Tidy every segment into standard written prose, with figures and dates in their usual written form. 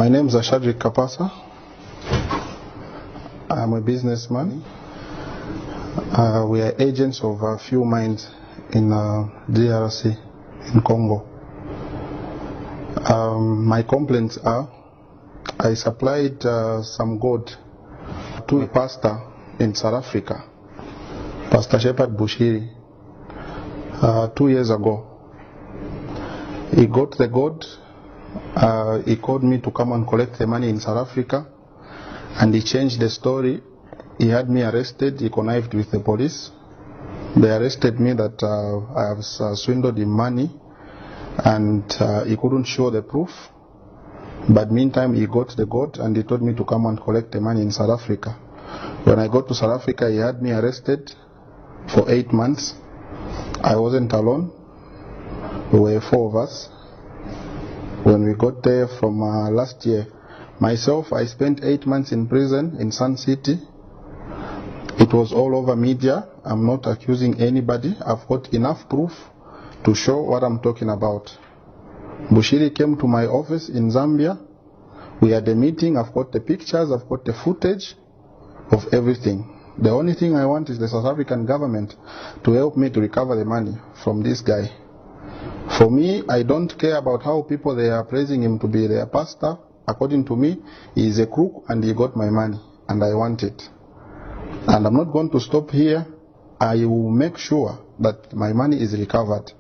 My name is Ashadrick Kapasa. I'm a businessman. We are agents of a few mines in DRC, in Congo. My complaints are, I supplied some gold to a pastor in South Africa, Pastor Shepherd Bushiri, 2 years ago. He got the gold. He called me to come and collect the money in South Africa, and he changed the story. He had me arrested. He connived with the police. They arrested me that I have swindled him money, and he couldn't show the proof. But meantime, he got the gold, and he told me to come and collect the money in South Africa. When I got to South Africa, he had me arrested for 8 months. I wasn't alone. There were 4 of us. When we got there from last year, myself, I spent 8 months in prison in Sun City. It was all over media. I'm not accusing anybody. I've got enough proof to show what I'm talking about. Bushiri came to my office in Zambia. We had a meeting. I've got the pictures. I've got the footage of everything. The only thing I want is the South African government to help me to recover the money from this guy. For me, I don't care about how people they are praising him to be their pastor. According to me, he is a crook and he got my money and I want it. And I'm not going to stop here. I will make sure that my money is recovered.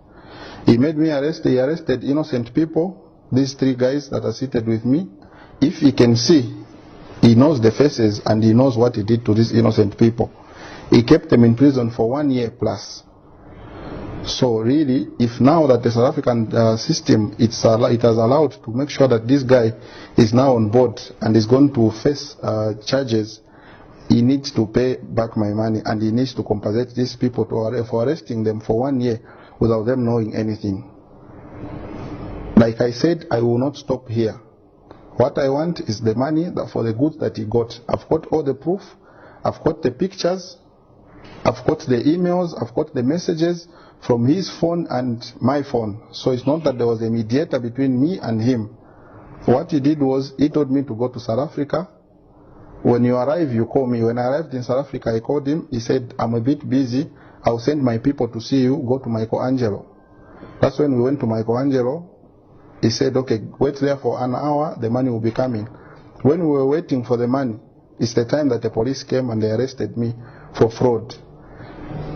He made me arrest. He arrested innocent people, these 3 guys that are seated with me. If he can see, he knows the faces and he knows what he did to these innocent people. He kept them in prison for 1 year plus. So really, if now that the South African system it has allowed to make sure that this guy is now on board and is going to face charges, he needs to pay back my money and he needs to compensate these people for arresting them for 1 year without them knowing anything. Like I said, I will not stop here. What I want is the money for the goods that he got. I've got all the proof. I've got the pictures. I've got the emails. I've got the messages from his phone and my phone. So it's not that there was a mediator between me and him. What he did was, he told me to go to South Africa. When you arrive, you call me. When I arrived in South Africa, I called him. He said, I'm a bit busy. I'll send my people to see you. Go to Michelangelo. That's when we went to Michelangelo. He said, okay, wait there for an hour. The money will be coming. When we were waiting for the money, it's the time that the police came and they arrested me for fraud.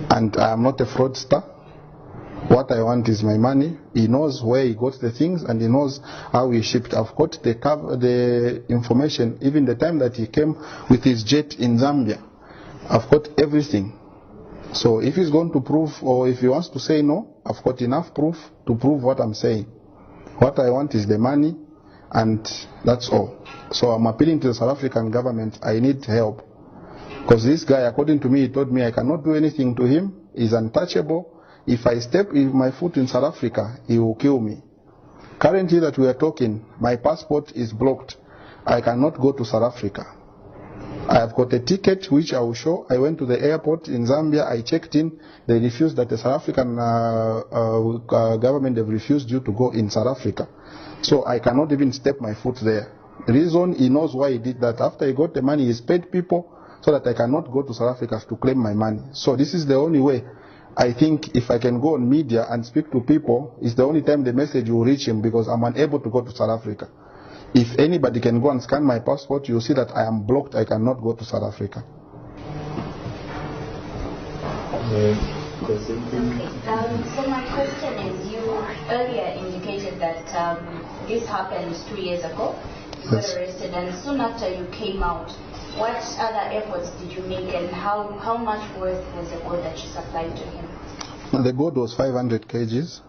And I am not a fraudster. What I want is my money. He knows where he got the things and he knows how he shipped. I've got the information, even the time that he came with his jet in Zambia. I've got everything. So if he's going to prove, or if he wants to say no, I've got enough proof to prove what I'm saying. What I want is the money, and that's all. So I'm appealing to the South African government. I need help. Because this guy, according to me, he told me I cannot do anything to him. He's untouchable. If I step my foot in South Africa, he will kill me. Currently that we are talking, my passport is blocked. I cannot go to South Africa. I have got a ticket which I will show. I went to the airport in Zambia. I checked in. They refused that the South African government, they've refused you to go in South Africa. So I cannot even step my foot there. The reason, he knows why he did that. After he got the money, he's paid people so that I cannot go to South Africa to claim my money. So this is the only way. I think if I can go on media and speak to people, it's the only time the message will reach him, because I'm unable to go to South Africa. If anybody can go and scan my passport, you'll see that I am blocked. I cannot go to South Africa. Okay. So my question is, you earlier indicated that this happened 2 years ago. You were arrested, and soon after you came out, what other efforts did you make, and how much worth was the gold that you supplied to him? The gold was 500 kgs.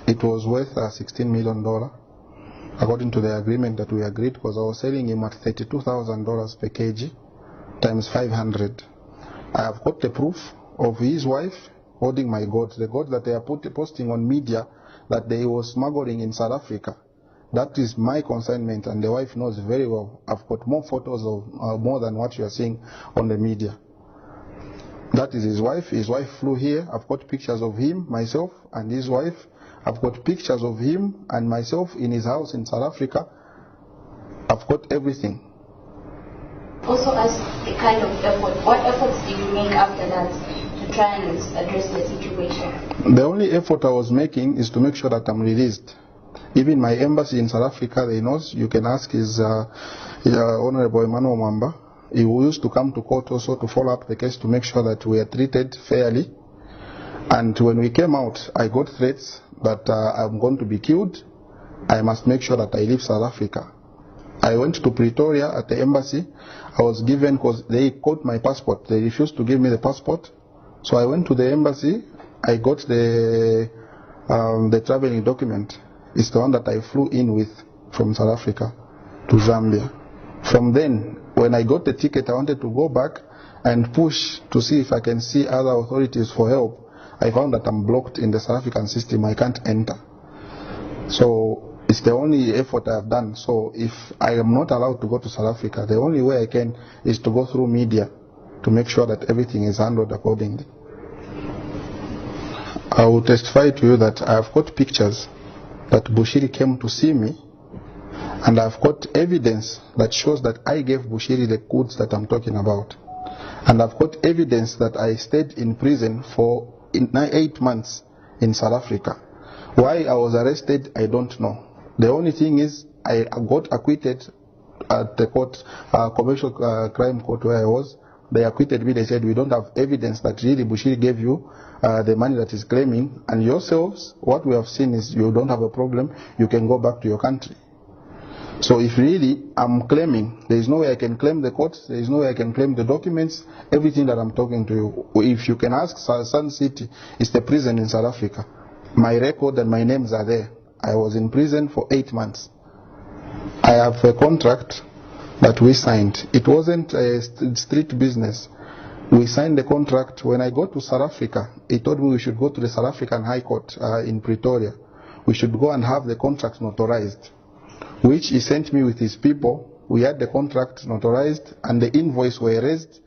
It was worth $16 million, according to the agreement that we agreed, because I was selling him at $32,000 per kg times 500. I have got the proof of his wife holding my gold, the gold that they are posting on media that they were smuggling in South Africa. That is my consignment, and the wife knows very well. I've got more photos of more than what you are seeing on the media. That is his wife. His wife flew here. I've got pictures of him, myself, and his wife. I've got pictures of him and myself in his house in South Africa. I've got everything. Also, as a kind of effort, what efforts did you make after that to try and address the situation? The only effort I was making is to make sure that I'm released. Even my embassy in South Africa, they know. You can ask his Honorable Emmanuel Mwamba. He used to come to court also to follow up the case to make sure that we are treated fairly. And when we came out, I got threats that I'm going to be killed. I must make sure that I leave South Africa. I went to Pretoria at the embassy. I was given, because they caught my passport. They refused to give me the passport. So I went to the embassy. I got the traveling document. It's the one that I flew in with from South Africa to Zambia. From then, when I got the ticket, I wanted to go back and push to see if I can see other authorities for help. I found that I'm blocked in the South African system. I can't enter. So it's the only effort I've done. So if I am not allowed to go to South Africa, the only way I can is to go through media to make sure that everything is handled accordingly. I will testify to you that I've got pictures that Bushiri came to see me, and I've got evidence that shows that I gave Bushiri the goods that I'm talking about. And I've got evidence that I stayed in prison for 8 months in South Africa. Why I was arrested, I don't know. The only thing is I got acquitted at the court, commercial crime court where I was. They acquitted me. They said, we don't have evidence that really Bushiri gave you the money that he's claiming. And yourselves, what we have seen is you don't have a problem. You can go back to your country. So if really I'm claiming, there is no way I can claim the court, there is no way I can claim the documents, everything that I'm talking to you. If you can ask Sun City, it's the prison in South Africa. My record and my names are there. I was in prison for 8 months. I have a contract that we signed. It wasn't a street business. We signed the contract. When I got to South Africa, he told me we should go to the South African High Court in Pretoria. We should go and have the contract notarized, which he sent me with his people. We had the contract notarized and the invoice were raised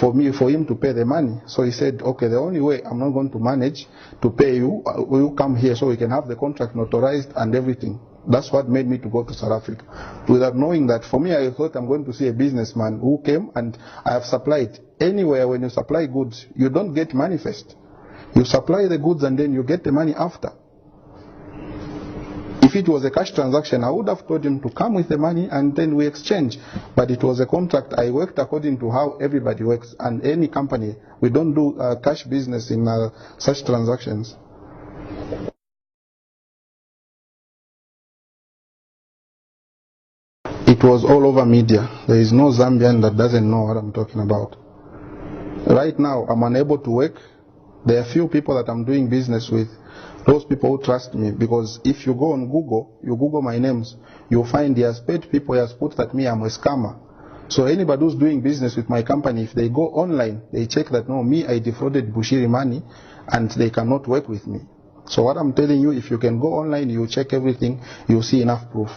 for him to pay the money. So he said, okay, the only way I'm not going to manage to pay you, will you come here so we can have the contract notarized and everything. That's what made me to go to South Africa. Without knowing that, for me, I thought I'm going to see a businessman who came, and I have supplied. Anywhere when you supply goods, you don't get manifest. You supply the goods and then you get the money after. If it was a cash transaction, I would have told him to come with the money and then we exchange. But it was a contract. I worked according to how everybody works. And any company, we don't do cash business in such transactions. It was all over media. There is no Zambian that doesn't know what I'm talking about. Right now, I'm unable to work. There are few people that I'm doing business with. Those people who trust me, because if you go on Google, you Google my names, you'll find he has paid people, he has put that me, I'm a scammer. So anybody who's doing business with my company, if they go online, they check that, no, me, I defrauded Bushiri money, and they cannot work with me. So what I'm telling you, if you can go online, you check everything, you'll see enough proof.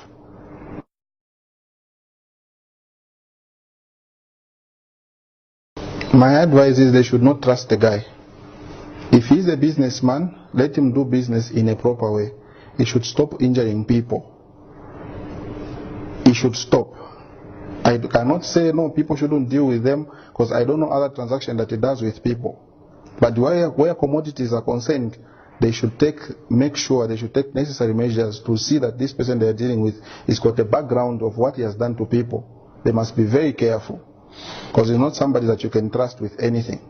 My advice is they should not trust the guy. If he's a businessman, let him do business in a proper way. He should stop injuring people. He should stop. I cannot say no, people shouldn't deal with them, because I don't know other transactions that he does with people. But where commodities are concerned, they should make sure they should take necessary measures to see that this person they are dealing with has got a background of what he has done to people. They must be very careful, because he's not somebody that you can trust with anything.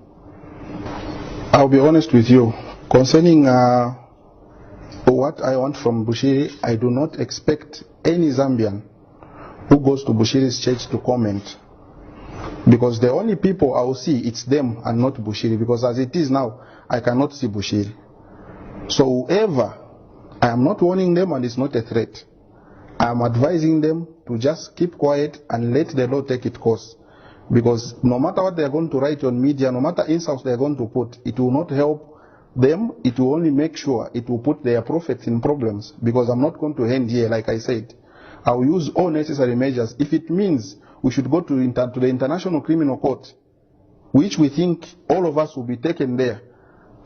I'll be honest with you. Concerning what I want from Bushiri, I do not expect any Zambian who goes to Bushiri's church to comment. Because the only people I will see, it's them and not Bushiri. Because as it is now, I cannot see Bushiri. So whoever, I am not warning them and it's not a threat. I am advising them to just keep quiet and let the law take its course. Because no matter what they are going to write on media, no matter insults they are going to put, it will not help them. It will only make sure it will put their prophets in problems. Because I'm not going to end here, like I said. I will use all necessary measures. If it means we should go to the International Criminal Court, which we think all of us will be taken there,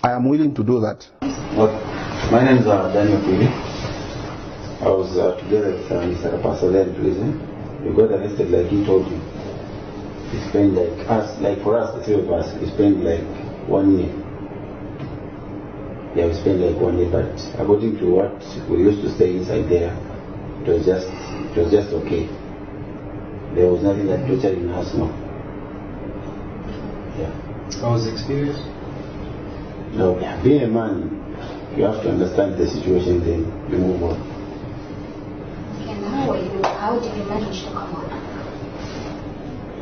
I am willing to do that. My name is Daniel Pili. I was together with Mr. Pastor in prison. we got arrested like he told you. We spent for us, the three of us, we spent like 1 year. Yeah, we spent like 1 year, but according to what we used to stay inside there, it was just okay. There was nothing like torturing us, no. Yeah. How was the experience? No, being a man, you have to understand the situation, then you move on. And how did you manage to come on?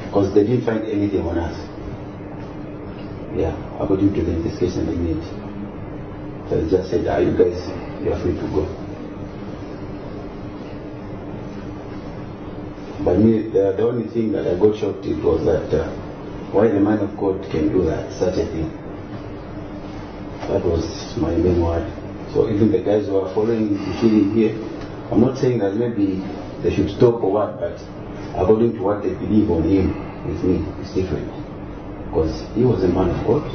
Because they didn't find anything on us. Yeah, according to the investigation they made. So they just said, you guys, you are free to go. But me, the only thing that I got shocked it was that why the man of God can do that, such a thing. That was my main word. So even the guys who are following Bushiri here, I'm not saying that maybe they should stop or what, but according to what they believe on him, with me, it's different. Because he was a man of God.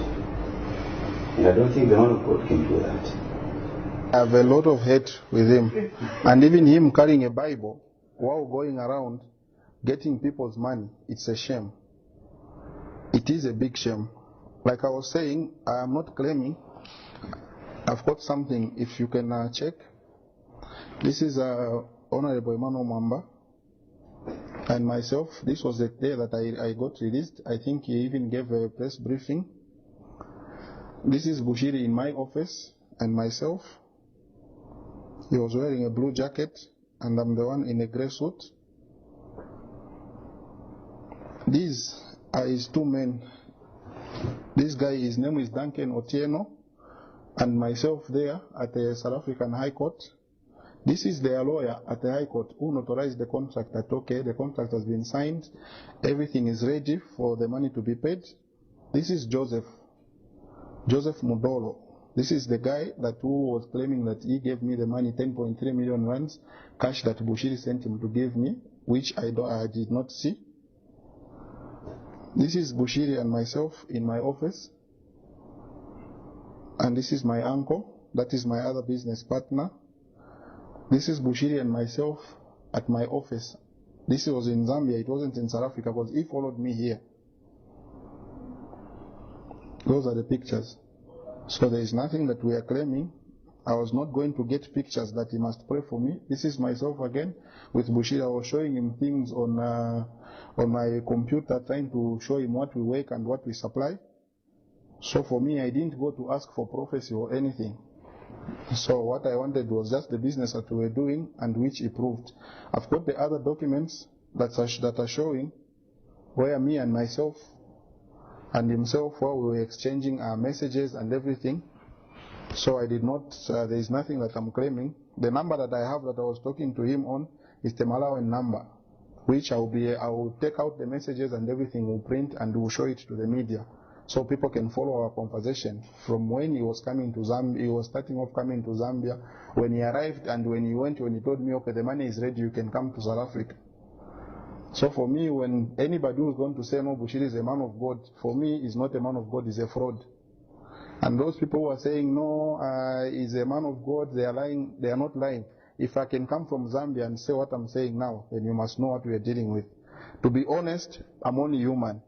And I don't think the man of God can do that. I have a lot of hate with him. And even him carrying a Bible while going around getting people's money, it's a shame. It is a big shame. Like I was saying, I am not claiming. I've got something, if you can check. This is Honorable Emmanuel Mwamba and myself. This was the day that I got released. I think he even gave a press briefing. This is Bushiri in my office and myself. He was wearing a blue jacket and I'm the one in a grey suit. These are his two men. This guy, his name is Duncan Otieno, and myself there at the South African High Court. This is their lawyer at the High Court who notarized the contract that, okay, the contract has been signed, everything is ready for the money to be paid. This is Joseph Mudolo. This is the guy that who was claiming that he gave me the money, 10.3 million rands, cash that Bushiri sent him to give me, which I did not see. This is Bushiri and myself in my office. And this is my uncle, that is my other business partner. This is Bushiri and myself at my office. This was in Zambia, it wasn't in South Africa, because he followed me here. Those are the pictures. So there is nothing that we are claiming. I was not going to get pictures that he must pray for me. This is myself again with Bushiri. I was showing him things on my computer, trying to show him what we work and what we supply. So for me, I didn't go to ask for prophecy or anything. So what I wanted was just the business that we were doing and which he proved. I've got the other documents that are showing where me and myself and himself, where we were exchanging our messages and everything. So I did not, there is nothing that I'm claiming. The number that I have that I was talking to him on is the Malawian number, which I will take out the messages and everything, will print and will show it to the media. So people can follow our conversation from when he was coming to Zambia, he was starting off coming to Zambia, when he arrived and when he told me, okay, the money is ready, you can come to South Africa. So for me, when anybody who is going to say, no, Bushiri is a man of God, for me, he's not a man of God, he's a fraud. And those people who are saying, no, he's a man of God, they are lying, they are not lying. If I can come from Zambia and say what I'm saying now, then you must know what we are dealing with. To be honest, I'm only human.